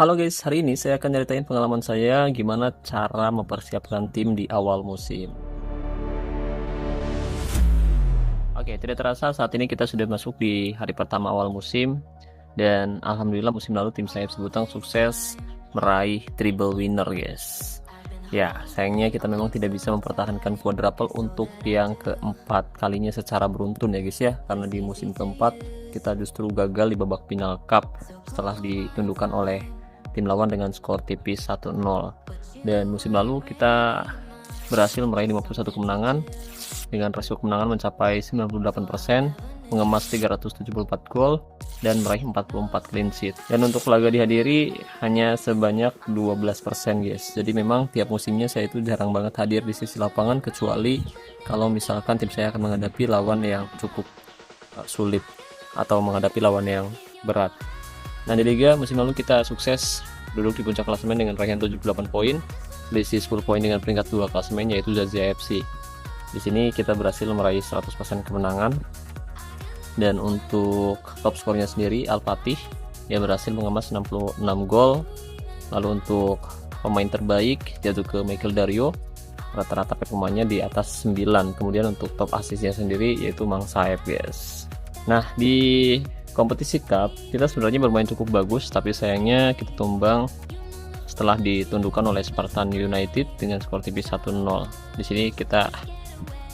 Halo guys, hari ini saya akan ceritain pengalaman saya gimana cara mempersiapkan tim di awal musim. Oke, tidak terasa saat ini kita sudah masuk di hari pertama awal musim dan alhamdulillah musim lalu tim saya FC Butang sukses meraih treble winner guys. Ya, sayangnya kita memang tidak bisa mempertahankan quadruple untuk yang keempat kalinya secara beruntun ya guys ya, karena di musim keempat kita justru gagal di babak final cup setelah ditundukkan oleh tim lawan dengan skor tipis 1-0. Dan musim lalu kita berhasil meraih 51 kemenangan dengan rasio kemenangan mencapai 98%, mengemas 374 gol dan meraih 44 clean sheet. Dan untuk laga dihadiri hanya sebanyak 12% guys. Jadi memang tiap musimnya saya itu jarang banget hadir di sisi lapangan, kecuali kalau misalkan tim saya akan menghadapi lawan yang cukup sulit atau menghadapi lawan yang berat. Nah, di Liga musim lalu kita sukses duduk di puncak klasemen dengan raihan 78 poin, selisih 10 poin dengan peringkat 2 klasemen yaitu Zazia FC. Di sini kita berhasil meraih 100% kemenangan. Dan untuk top skornya sendiri Al-Fatih, dia berhasil mengemas 66 gol. Lalu untuk pemain terbaik jatuh ke Michael Dario, rata-rata pemainnya di atas 9. Kemudian untuk top asisnya sendiri yaitu Mang Saeb guys. Nah, di kompetisi cup kita sebenarnya bermain cukup bagus, tapi sayangnya kita tumbang setelah ditundukkan oleh Spartan United dengan skor tipis 1-0. Di sini kita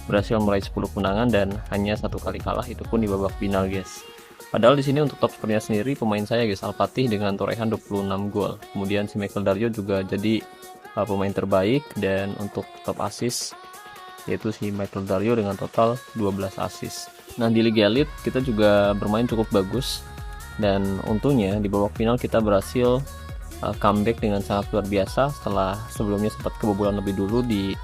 berhasil meraih 10 kemenangan dan hanya satu kali kalah, itu pun di babak final guys. Padahal di sini untuk top skornya sendiri pemain saya guys, Al-Fatih dengan torehan 26 gol. Kemudian si Michael Dario juga jadi pemain terbaik, dan untuk top assist yaitu si Michael Dario dengan total 12 assist. Nah, di Liga Elite kita juga bermain cukup bagus, dan untungnya di babak final kita berhasil comeback dengan sangat luar biasa setelah sebelumnya sempat kebobolan lebih dulu di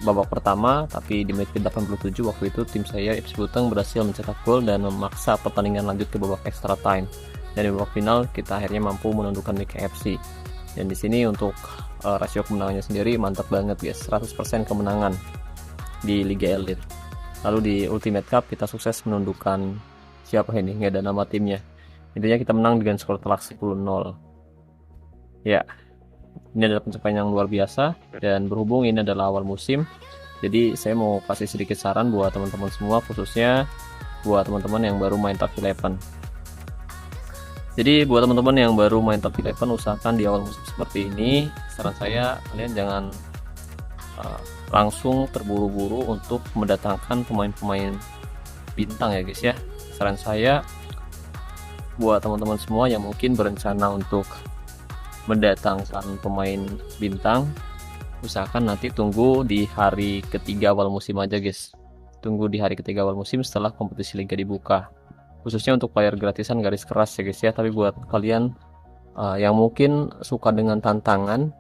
babak pertama, tapi di menit ke-87 waktu itu tim saya FC Butang berhasil mencetak gol dan memaksa pertandingan lanjut ke babak extra time. Dan di babak final kita akhirnya mampu menundukkan Mika FC. Dan di sini untuk rasio kemenangannya sendiri mantap banget guys, 100% kemenangan di Liga Elite. Lalu di Ultimate Cup kita sukses menundukkan siapa ini, nggak ada nama timnya. Intinya kita menang dengan skor telak 10-0. Ya, ini adalah pencapaian yang luar biasa, dan berhubung ini adalah awal musim, jadi saya mau kasih sedikit saran buat teman-teman semua, khususnya buat teman-teman yang baru main Top 11. Jadi buat teman-teman yang baru main Top 11, usahakan di awal musim seperti ini, saran saya kalian jangan langsung terburu-buru untuk mendatangkan pemain-pemain bintang ya guys ya. Saran saya buat teman-teman semua yang mungkin berencana untuk mendatangkan pemain bintang, usahakan nanti tunggu di hari ketiga awal musim aja guys. Tunggu di hari ketiga awal musim setelah kompetisi liga dibuka, khususnya untuk player gratisan garis keras ya guys ya. Tapi buat kalian yang mungkin suka dengan tantangan,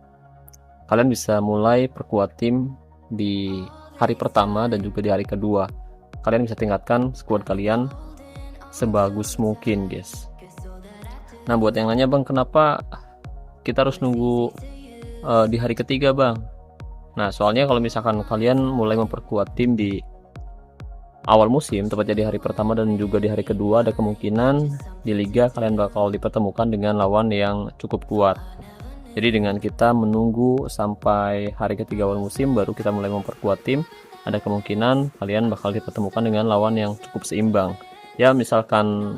kalian bisa mulai perkuat tim di hari pertama dan juga di hari kedua. Kalian bisa tingkatkan squad kalian sebagus mungkin guys. Nah, buat yang nanya, bang, kenapa kita harus nunggu di hari ketiga bang? Nah, soalnya kalau misalkan kalian mulai memperkuat tim di awal musim, tepatnya di hari pertama dan juga di hari kedua, ada kemungkinan di liga kalian bakal dipertemukan dengan lawan yang cukup kuat. Jadi dengan kita menunggu sampai hari ketiga awal musim baru kita mulai memperkuat tim, ada kemungkinan kalian bakal dipertemukan dengan lawan yang cukup seimbang. Ya, misalkan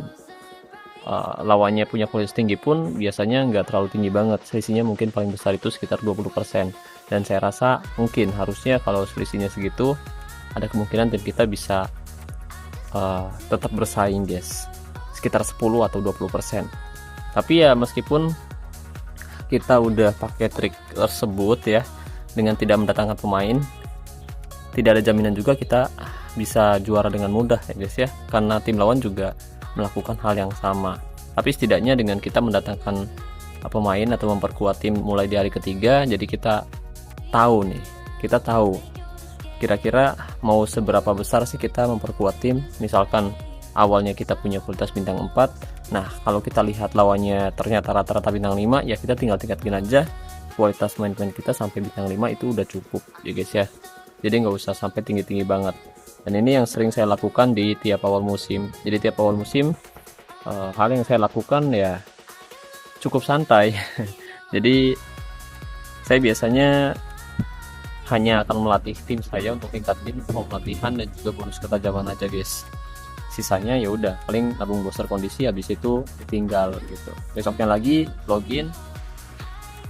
lawannya punya kualitas tinggi pun biasanya nggak terlalu tinggi banget, selisihnya mungkin paling besar itu sekitar 20%. Dan saya rasa mungkin harusnya kalau selisihnya segitu, ada kemungkinan tim kita bisa tetap bersaing guys, sekitar 10 atau 20%. Tapi ya meskipun kita udah pakai trik tersebut ya, dengan tidak mendatangkan pemain, tidak ada jaminan juga kita bisa juara dengan mudah ya guys ya, karena tim lawan juga melakukan hal yang sama. Tapi setidaknya dengan kita mendatangkan pemain atau memperkuat tim mulai di hari ketiga, jadi kita tahu nih, kita tahu kira-kira mau seberapa besar sih kita memperkuat tim. Misalkan awalnya kita punya kualitas bintang 4, nah kalau kita lihat lawannya ternyata rata-rata bintang 5, ya kita tinggal tingkatin aja kualitas main-main kita sampai bintang 5, itu udah cukup ya guys ya. Jadi nggak usah sampai tinggi-tinggi banget. Dan ini yang sering saya lakukan di tiap awal musim. Jadi tiap awal musim hal yang saya lakukan ya cukup santai. Jadi saya biasanya hanya akan melatih tim saya untuk tingkatin form latihan dan juga bonus ketajaman aja guys. Sisanya ya udah paling nabung booster kondisi, habis itu ditinggal gitu. Besoknya lagi login,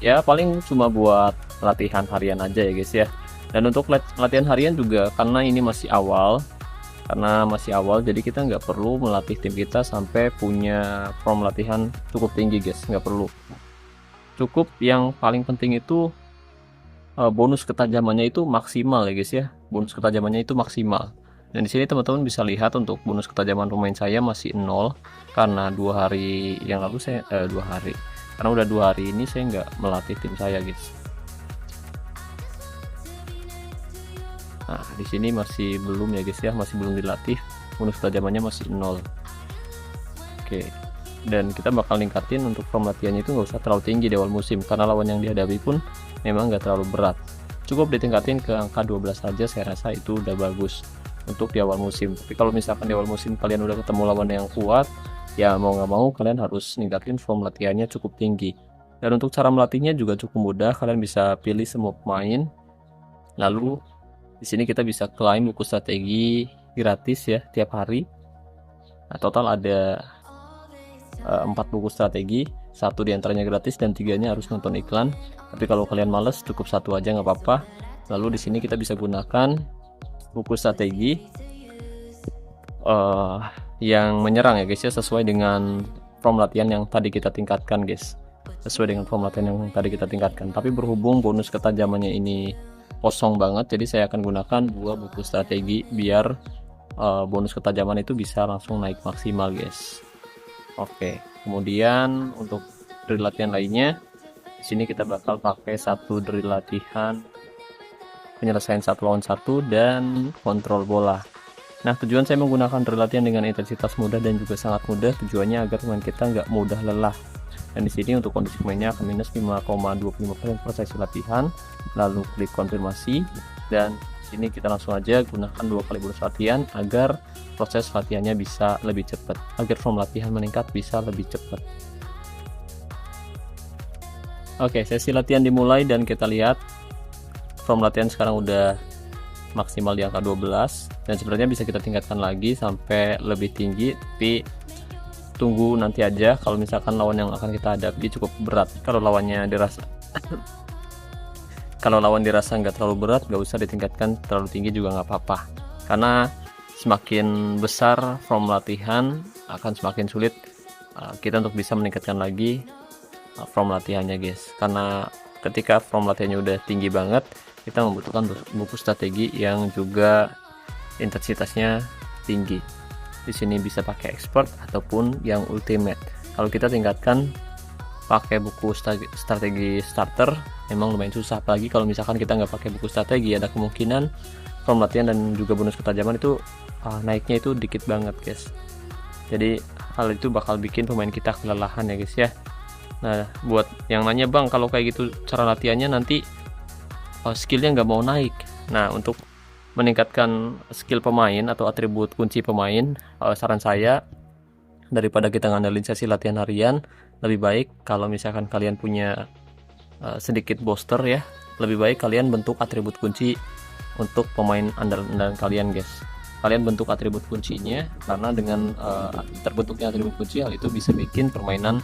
ya paling cuma buat latihan harian aja ya guys ya. Dan untuk latihan harian juga karena ini masih awal, jadi kita nggak perlu melatih tim kita sampai punya form latihan cukup tinggi guys, nggak perlu. Cukup yang paling penting itu bonus ketajamannya itu maksimal ya guys ya. Bonus ketajamannya itu maksimal. Dan di sini teman-teman bisa lihat untuk bonus ketajaman pemain saya masih 0 karena 2 hari yang lalu saya 2 hari. Karena udah 2 hari ini saya nggak melatih tim saya guys. Nah, di sini masih belum ya guys ya, masih belum dilatih. Bonus ketajamannya masih 0. Oke. Dan kita bakal ningkatin untuk form latihannya itu nggak usah terlalu tinggi di awal musim karena lawan yang dihadapi pun memang nggak terlalu berat. Cukup ditingkatin ke angka 12 saja, saya rasa itu udah bagus untuk di awal musim. Tapi kalau misalkan di awal musim kalian udah ketemu lawan yang kuat, ya mau nggak mau kalian harus ningkatin form latihannya cukup tinggi. Dan untuk cara melatihnya juga cukup mudah, kalian bisa pilih semua pemain. Lalu di sini kita bisa klaim buku strategi gratis ya tiap hari. Nah, total ada 4 buku strategi, 1 diantaranya gratis dan 3-nya harus nonton iklan. Tapi kalau kalian males cukup 1 aja nggak apa-apa. Lalu di sini kita bisa gunakan buku strategi yang menyerang ya guys ya, sesuai dengan form latihan yang tadi kita tingkatkan guys, tapi berhubung bonus ketajamannya ini kosong banget, jadi saya akan gunakan 2 buku strategi biar bonus ketajaman itu bisa langsung naik maksimal guys. Oke, kemudian untuk drill latihan lainnya, di sini kita bakal pakai 1 drill latihan penyelesaian 1 lawan 1 dan kontrol bola. Nah, tujuan saya menggunakan drill latihan dengan intensitas mudah dan juga sangat mudah, tujuannya agar pemain kita nggak mudah lelah. Dan di sini untuk kondisi pemainnya akan minus 5,25% per sesi latihan. Lalu klik konfirmasi dan sini kita langsung aja gunakan 2 kali bonus latihan agar proses latihannya bisa lebih cepat, agar form latihan meningkat bisa lebih cepat. Oke, sesi latihan dimulai dan kita lihat form latihan sekarang udah maksimal di angka 12 dan sebenarnya bisa kita tingkatkan lagi sampai lebih tinggi, tapi tunggu nanti aja kalau misalkan lawan yang akan kita hadapi cukup berat. Kalau lawannya dirasa kalau lawan dirasa nggak terlalu berat, nggak usah ditingkatkan terlalu tinggi juga nggak apa-apa, karena semakin besar form latihan akan semakin sulit kita untuk bisa meningkatkan lagi form latihannya guys, karena ketika form latihannya udah tinggi banget kita membutuhkan buku strategi yang juga intensitasnya tinggi. Di sini bisa pakai expert ataupun yang ultimate. Kalau kita tingkatkan pakai buku strategi starter memang lumayan susah, apalagi kalau misalkan kita nggak pakai buku strategi, ada kemungkinan form latihan dan juga bonus ketajaman itu naiknya itu dikit banget guys. Jadi hal itu bakal bikin pemain kita kelelahan ya guys ya. Nah, buat yang nanya, bang kalau kayak gitu cara latihannya nanti skillnya nggak mau naik. Nah, untuk meningkatkan skill pemain atau atribut kunci pemain, saran saya daripada kita ngandelin sesi latihan harian, lebih baik kalau misalkan kalian punya sedikit booster ya, lebih baik kalian bentuk atribut kunci untuk pemain andalan kalian guys. Kalian bentuk atribut kuncinya, karena dengan terbentuknya atribut kunci, hal itu bisa bikin permainan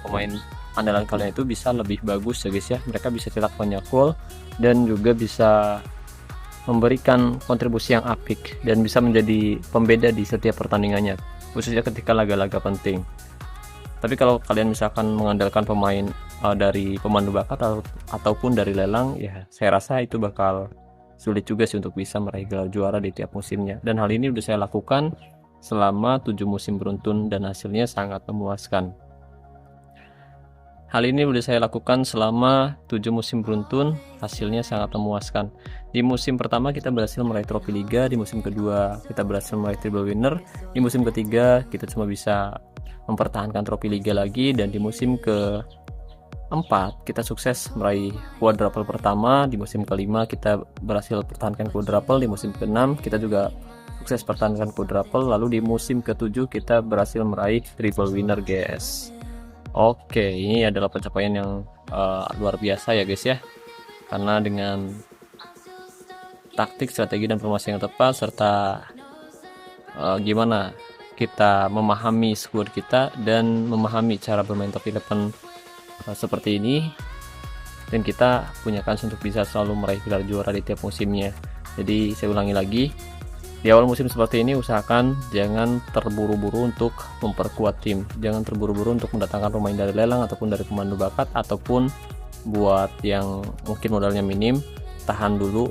pemain andalan kalian itu bisa lebih bagus ya guys ya. Mereka bisa cetak banyak gol dan juga bisa memberikan kontribusi yang apik dan bisa menjadi pembeda di setiap pertandingannya, khususnya ketika laga-laga penting. Tapi kalau kalian misalkan mengandalkan pemain dari pemandu bakat ataupun dari lelang, ya saya rasa itu bakal sulit juga sih untuk bisa meraih gelar juara di tiap musimnya. Dan hal ini udah saya lakukan selama 7 musim beruntun dan hasilnya sangat memuaskan. Hal ini udah saya lakukan selama 7 musim beruntun, hasilnya sangat memuaskan. Di musim pertama kita berhasil meraih trofi liga, di musim kedua kita berhasil meraih treble winner, di musim ketiga kita cuma bisa mempertahankan trofi liga lagi, dan di musim keempat kita sukses meraih quadruple pertama, di musim kelima kita berhasil pertahankan quadruple, di musim keenam kita juga sukses pertahankan quadruple, lalu di musim ketujuh kita berhasil meraih triple winner guys. Oke, ini adalah pencapaian yang luar biasa ya guys ya. Karena dengan taktik, strategi, dan formasi yang tepat serta gimana kita memahami squad kita dan memahami cara bermain top 11 seperti ini, dan kita punya kans untuk bisa selalu meraih gelar juara di tiap musimnya. Jadi saya ulangi lagi, di awal musim seperti ini usahakan jangan terburu-buru untuk memperkuat tim, jangan terburu-buru untuk mendatangkan pemain dari lelang ataupun dari pemandu bakat, ataupun buat yang mungkin modalnya minim, tahan dulu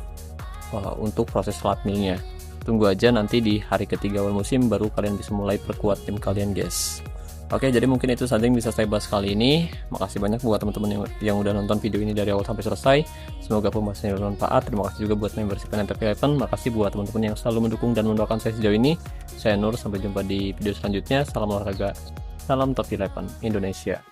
untuk proses flatmillnya. Tunggu aja nanti di hari ketiga awal musim baru kalian bisa mulai perkuat tim kalian guys. Oke, jadi mungkin itu saja yang bisa saya bahas kali ini. Makasih banyak buat teman-teman yang udah nonton video ini dari awal sampai selesai. Semoga pembahasannya bermanfaat. Terima kasih juga buat membership NTP11. Makasih buat teman-teman yang selalu mendukung dan mendoakan saya sejauh ini. Saya Nur, sampai jumpa di video selanjutnya. Salam olahraga, salam Top 11 Indonesia.